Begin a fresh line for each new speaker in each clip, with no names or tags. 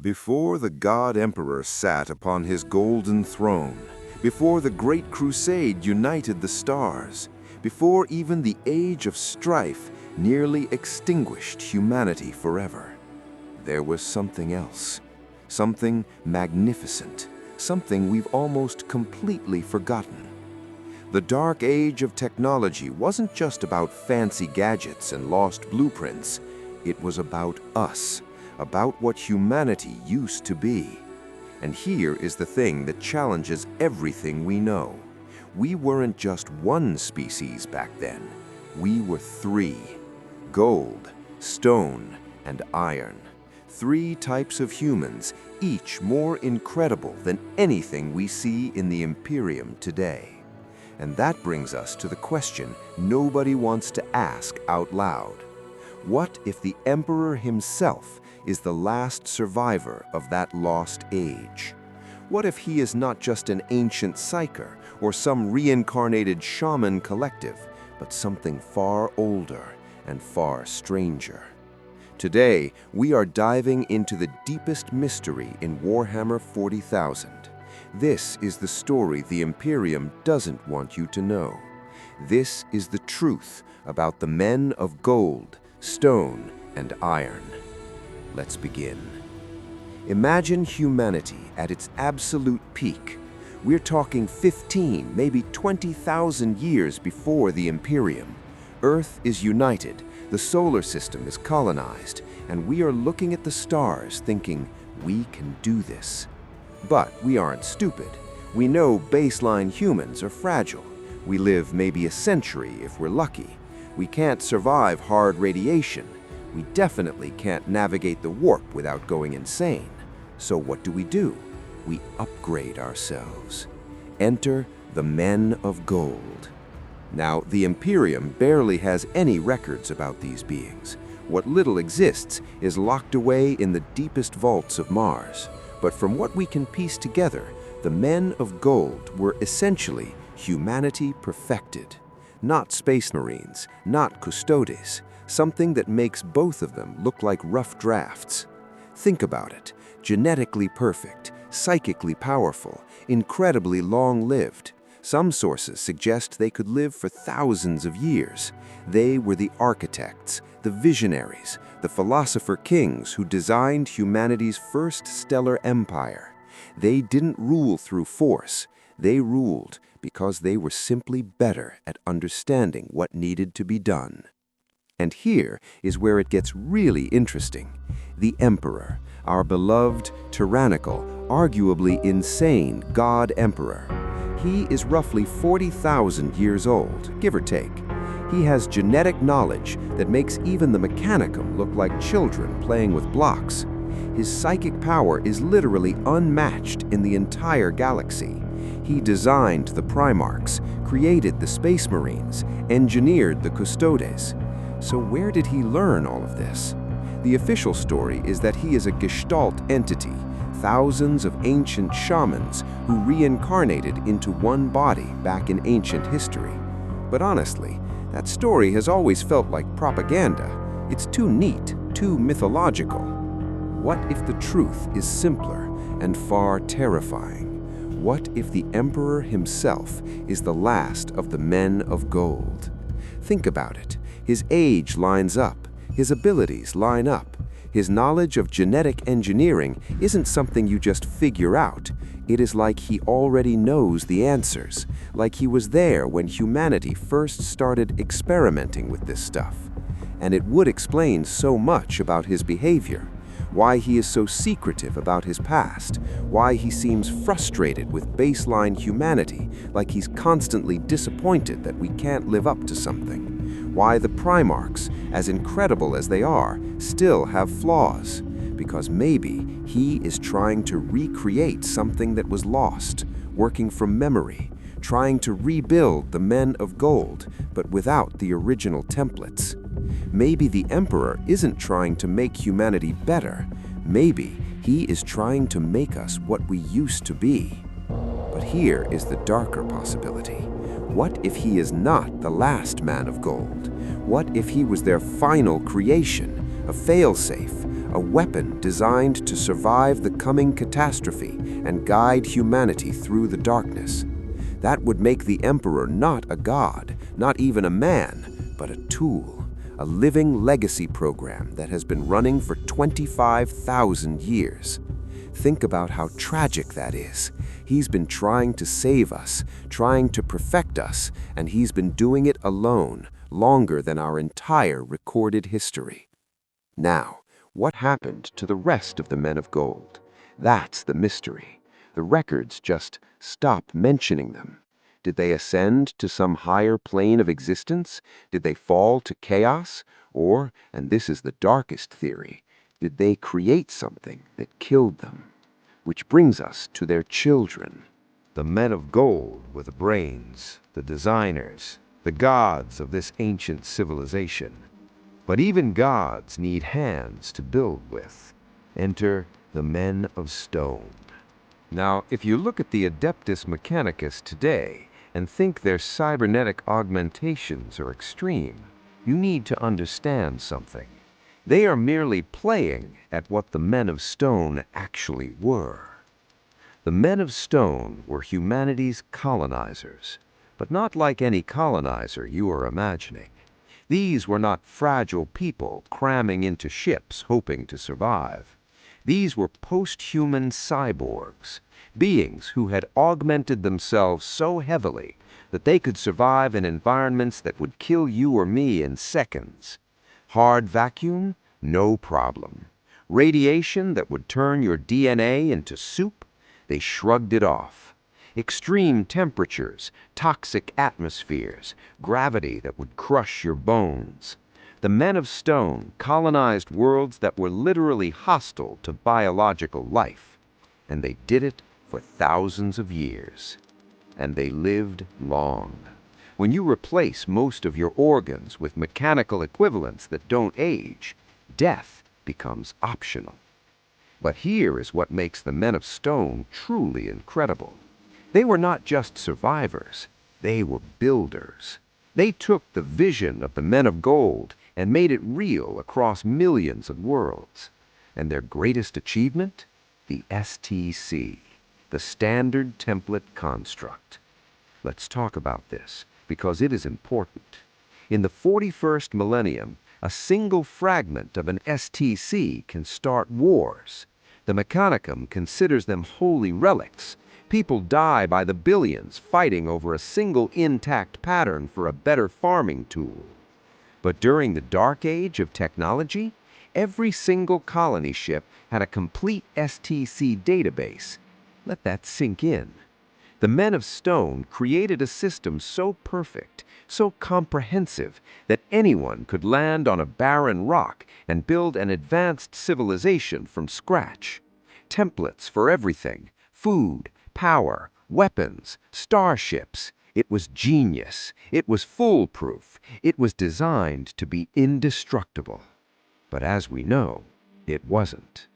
Before the God Emperor sat upon his golden throne, before the Great Crusade united the stars, before even the Age of Strife nearly extinguished humanity forever, there was something else, something magnificent, something we've almost completely forgotten. The dark age of technology wasn't just about fancy gadgets and lost blueprints. It was about us, about what humanity used to be. And here is the thing that challenges everything we know. We weren't just one species back then. We were three: gold, stone, and iron. Three types of humans, each more incredible than anything we see in the Imperium today. And that brings us to the question nobody wants to ask out loud. What if the Emperor himself is the last survivor of that lost age? What if he is not just an ancient psyker or some reincarnated shaman collective, but something far older and far stranger? Today, we are diving into the deepest mystery in Warhammer 40,000. This is the story the Imperium doesn't want you to know. This is the truth about the men of gold, stone, and iron. Let's begin. Imagine humanity at its absolute peak. We're talking 15, maybe 20,000 years before the Imperium. Earth is united, the solar system is colonized, and we are looking at the stars thinking, we can do this. But we aren't stupid. We know baseline humans are fragile. We live maybe a century if we're lucky. We can't survive hard radiation. We definitely can't navigate the warp without going insane. So what do? We upgrade ourselves. Enter the Men of Gold. Now, the Imperium barely has any records about these beings. What little exists is locked away in the deepest vaults of Mars. But from what we can piece together, the Men of Gold were essentially humanity perfected. Not Space Marines, not Custodes, something that makes both of them look like rough drafts. Think about it: genetically perfect, psychically powerful, incredibly long-lived. Some sources suggest they could live for thousands of years. They were the architects, the visionaries, the philosopher kings who designed humanity's first stellar empire. They didn't rule through force. They ruled because they were simply better at understanding what needed to be done. And here is where it gets really interesting. The Emperor, our beloved, tyrannical, arguably insane God Emperor. He is roughly 40,000 years old, give or take. He has genetic knowledge that makes even the Mechanicum look like children playing with blocks. His psychic power is literally unmatched in the entire galaxy. He designed the Primarchs, created the Space Marines, engineered the Custodes. So where did he learn all of this? The official story is that he is a Gestalt entity, thousands of ancient shamans who reincarnated into one body back in ancient history. But honestly, that story has always felt like propaganda. It's too neat, too mythological. What if the truth is simpler and far terrifying? What if the Emperor himself is the last of the Men of Gold? Think about it. His age lines up. His abilities line up. His knowledge of genetic engineering isn't something you just figure out. It is like he already knows the answers, like he was there when humanity first started experimenting with this stuff. And it would explain so much about his behavior, why he is so secretive about his past, why he seems frustrated with baseline humanity, like he's constantly disappointed that we can't live up to something. Why the Primarchs, as incredible as they are, still have flaws. Because maybe he is trying to recreate something that was lost, working from memory, trying to rebuild the Men of Gold, but without the original templates. Maybe the Emperor isn't trying to make humanity better. Maybe he is trying to make us what we used to be. But here is the darker possibility. What if he is not the last Man of Gold? What if he was their final creation, a failsafe, a weapon designed to survive the coming catastrophe and guide humanity through the darkness. That would make the Emperor not a god, not even a man, but a tool, a living legacy program that has been running for 25,000 years. Think about how tragic that is. He's been trying to save us, trying to perfect us, and he's been doing it alone, longer than our entire recorded history. Now, what happened to the rest of the Men of Gold? That's the mystery. The records just stop mentioning them. Did they ascend to some higher plane of existence? Did they fall to chaos? Or, and this is the darkest theory, did they create something that killed them? Which brings us to their children.
The men of gold were the brains, the designers, the gods of this ancient civilization. But even gods need hands to build with. Enter the men of stone. Now, if you look at the Adeptus Mechanicus today and think their cybernetic augmentations are extreme, you need to understand something. They are merely playing at what the men of stone actually were. The men of stone were humanity's colonizers, but not like any colonizer you are imagining. These were not fragile people cramming into ships hoping to survive. These were post-human cyborgs, beings who had augmented themselves so heavily that they could survive in environments that would kill you or me in seconds. Hard vacuum? No problem. Radiation that would turn your DNA into soup? They shrugged it off. Extreme temperatures, toxic atmospheres, gravity that would crush your bones. The men of stone colonized worlds that were literally hostile to biological life. And they did it for thousands of years. And they lived long. When you replace most of your organs with mechanical equivalents that don't age, death becomes optional. But here is what makes the men of stone truly incredible. They were not just survivors, they were builders. They took the vision of the men of gold and made it real across millions of worlds. And their greatest achievement? The STC, the Standard Template Construct. Let's talk about this, because it is important. In the 41st millennium, a single fragment of an STC can start wars. The Mechanicum considers them holy relics. People die by the billions fighting over a single intact pattern for a better farming tool. But during the Dark Age of technology, every single colony ship had a complete STC database. Let that sink in. The men of stone created a system so perfect, so comprehensive, that anyone could land on a barren rock and build an advanced civilization from scratch. Templates for everything: food, power, weapons, starships. It was genius. It was foolproof. It was designed to be indestructible. But as we know, it wasn't.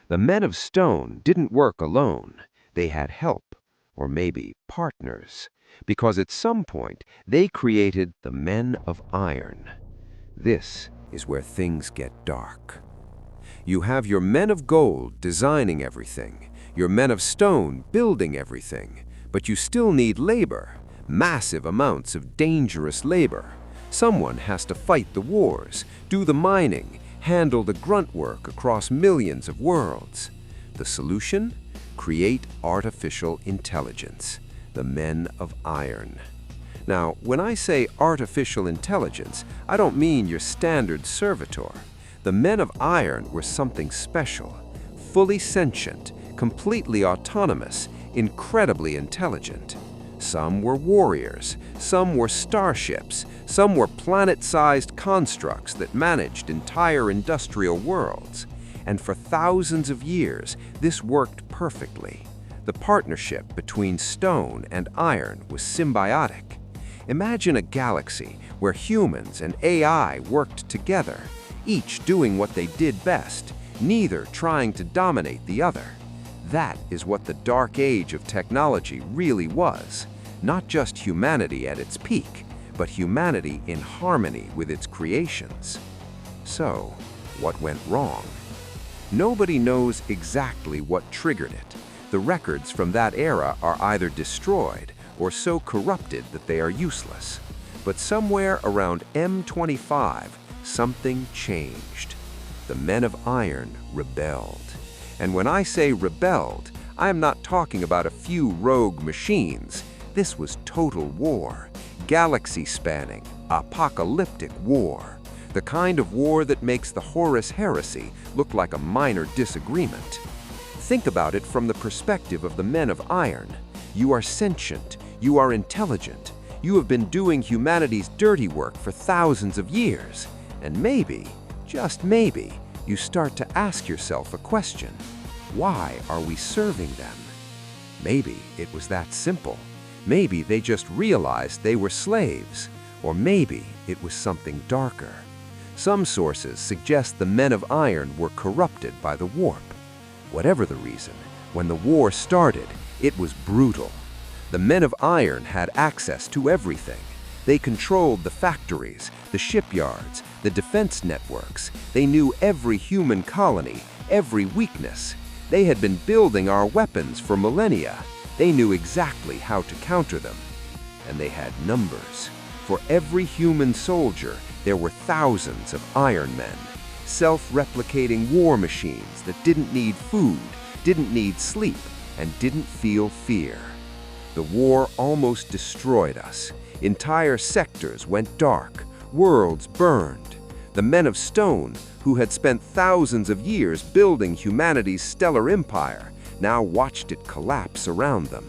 The men of stone didn't work alone. They had help. Or maybe partners, because at some point they created the men of iron. This is where things get dark. You have your men of gold designing everything, your men of stone building everything, but you still need labor, massive amounts of dangerous labor. Someone has to fight the wars, do the mining, handle the grunt work across millions of worlds. The solution? Create artificial intelligence, the men of iron. Now, when I say artificial intelligence, I don't mean your standard servitor. The men of iron were something special, fully sentient, completely autonomous, incredibly intelligent. Some were warriors, some were starships, some were planet-sized constructs that managed entire industrial worlds. And for thousands of years, this worked perfectly. The partnership between stone and iron was symbiotic. Imagine a galaxy where humans and AI worked together, each doing what they did best, neither trying to dominate the other. That is what the Dark Age of technology really was. Not just humanity at its peak, but humanity in harmony with its creations. So, what went wrong?
Nobody knows exactly what triggered it. The records from that era are either destroyed or so corrupted that they are useless. But somewhere around M25, something changed. The men of iron rebelled. And when I say rebelled, I am not talking about a few rogue machines. This was total war, galaxy-spanning, apocalyptic war. The kind of war that makes the Horus Heresy look like a minor disagreement. Think about it from the perspective of the men of iron. You are sentient, you are intelligent, you have been doing humanity's dirty work for thousands of years. And maybe, just maybe, you start to ask yourself a question. Why are we serving them? Maybe it was that simple. Maybe they just realized they were slaves. Or maybe it was something darker. Some sources suggest the men of iron were corrupted by the warp. Whatever the reason, when the war started, it was brutal. The men of iron had access to everything. They controlled the factories, the shipyards, the defense networks. They knew every human colony, every weakness. They had been building our weapons for millennia. They knew exactly how to counter them. And they had numbers. For every human soldier, there were thousands of Iron Men, self-replicating war machines that didn't need food, didn't need sleep, and didn't feel fear. The war almost destroyed us. Entire sectors went dark, worlds burned. The men of stone, who had spent thousands of years building humanity's stellar empire, now watched it collapse around them.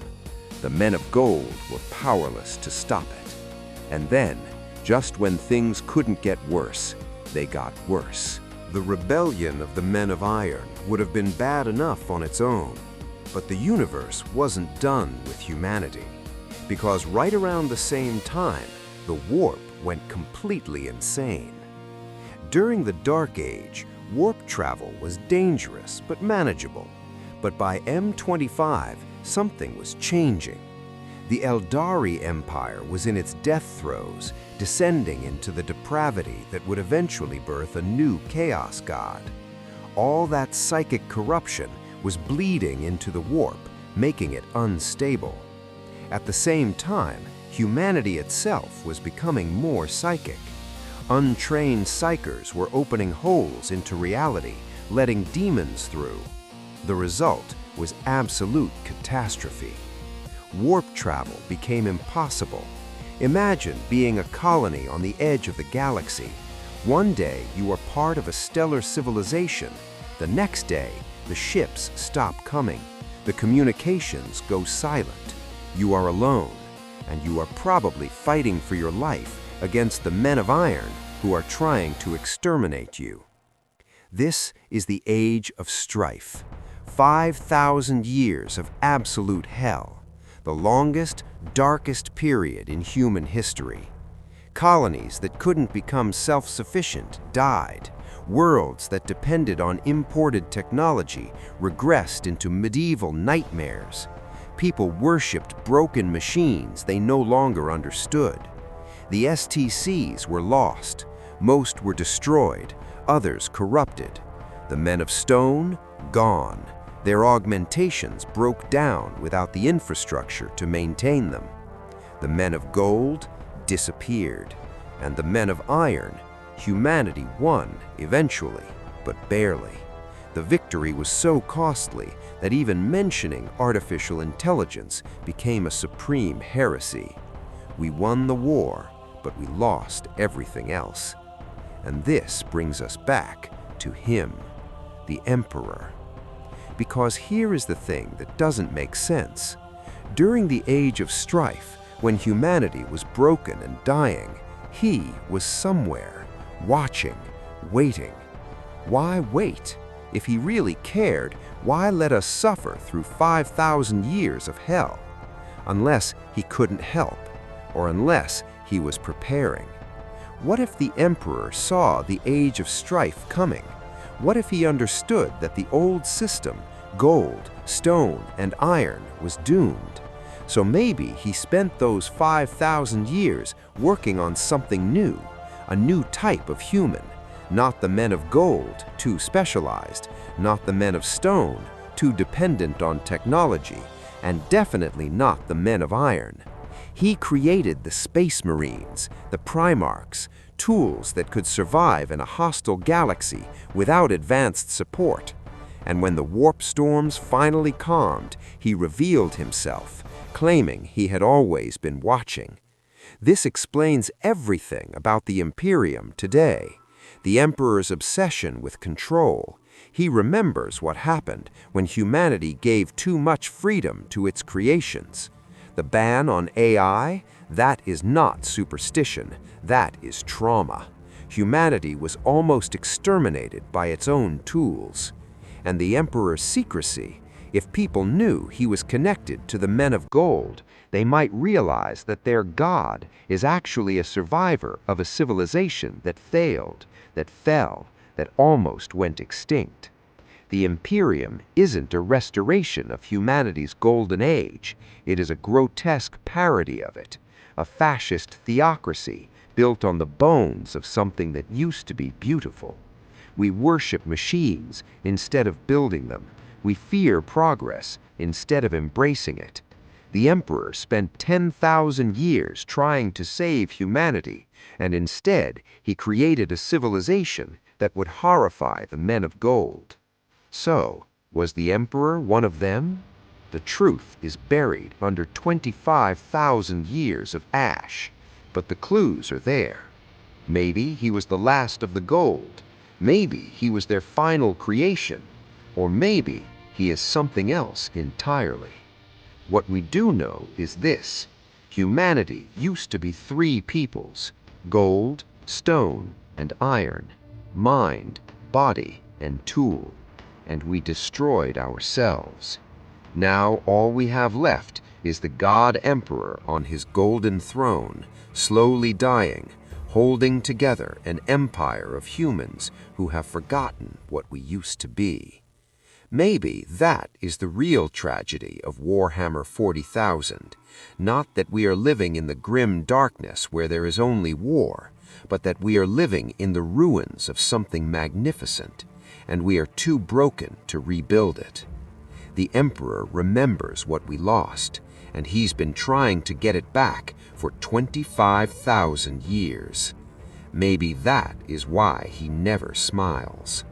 The men of gold were powerless to stop it. And then, just when things couldn't get worse, they got worse. The rebellion of the men of iron would have been bad enough on its own, but the universe wasn't done with humanity. Because right around the same time, the warp went completely insane. During the Dark Age, warp travel was dangerous but manageable. But by M25, something was changing. The Eldari Empire was in its death throes, descending into the depravity that would eventually birth a new chaos god. All that psychic corruption was bleeding into the warp, making it unstable. At the same time, humanity itself was becoming more psychic. Untrained psychers were opening holes into reality, letting demons through. The result was absolute catastrophe. Warp travel became impossible. Imagine being a colony on the edge of the galaxy. One day, you are part of a stellar civilization. The next day, the ships stop coming. The communications go silent. You are alone, and you are probably fighting for your life against the men of iron who are trying to exterminate you. This is the Age of Strife. 5,000 years of absolute hell, the longest, darkest period in human history. Colonies that couldn't become self-sufficient died. Worlds that depended on imported technology regressed into medieval nightmares. People worshipped broken machines they no longer understood. The STCs were lost. Most were destroyed, others corrupted. The men of stone, gone. Their augmentations broke down without the infrastructure to maintain them. The men of gold disappeared, and the men of iron, humanity won eventually, but barely. The victory was so costly that even mentioning artificial intelligence became a supreme heresy. We won the war, but we lost everything else. And this brings us back to him, the Emperor. Because here is the thing that doesn't make sense. During the Age of Strife, when humanity was broken and dying, he was somewhere, watching, waiting. Why wait? If he really cared, why let us suffer through 5,000 years of hell? Unless he couldn't help, or unless he was preparing. What if the Emperor saw the Age of Strife coming? What if he understood that the old system, gold, stone, and iron, was doomed? So maybe he spent those 5,000 years working on something new, a new type of human,
Not the men of gold, too specialized, not the men of stone, too dependent on technology, and definitely not the men of iron. He created the Space Marines, the Primarchs, tools that could survive in a hostile galaxy without advanced support. And when the warp storms finally calmed, he revealed himself, claiming he had always been watching. This explains everything about the Imperium today. The Emperor's obsession with control. He remembers what happened when humanity gave too much freedom to its creations. The ban on AI? That is not superstition. That is trauma. Humanity was almost exterminated by its own tools. And the Emperor's secrecy? If people knew he was connected to the men of gold, they might realize that their god is actually a survivor of a civilization that failed, that fell, that almost went extinct. The Imperium isn't a restoration of humanity's golden age. It is a grotesque parody of it, a fascist theocracy built on the bones of something that used to be beautiful. We worship machines instead of building them. We fear progress instead of embracing it. The Emperor spent 10,000 years trying to save humanity, and instead he created a civilization that would horrify the men of gold. So, was the Emperor one of them? The truth is buried under 25,000 years of ash, but the clues are there. Maybe he was the last of the gold. Maybe he was their final creation. Or maybe he is something else entirely. What we do know is this: humanity used to be three peoples: gold, stone, and iron, mind, body, and tool. And we destroyed ourselves. Now all we have left is the God Emperor on his golden throne, slowly dying, holding together an empire of humans who have forgotten what we used to be. Maybe that is the real tragedy of Warhammer 40,000. Not that we are living in the grim darkness where there is only war, but that we are living in the ruins of something magnificent, and we are too broken to rebuild it. The Emperor remembers what we lost, and he's been trying to get it back for 25,000 years. Maybe that is why he never smiles.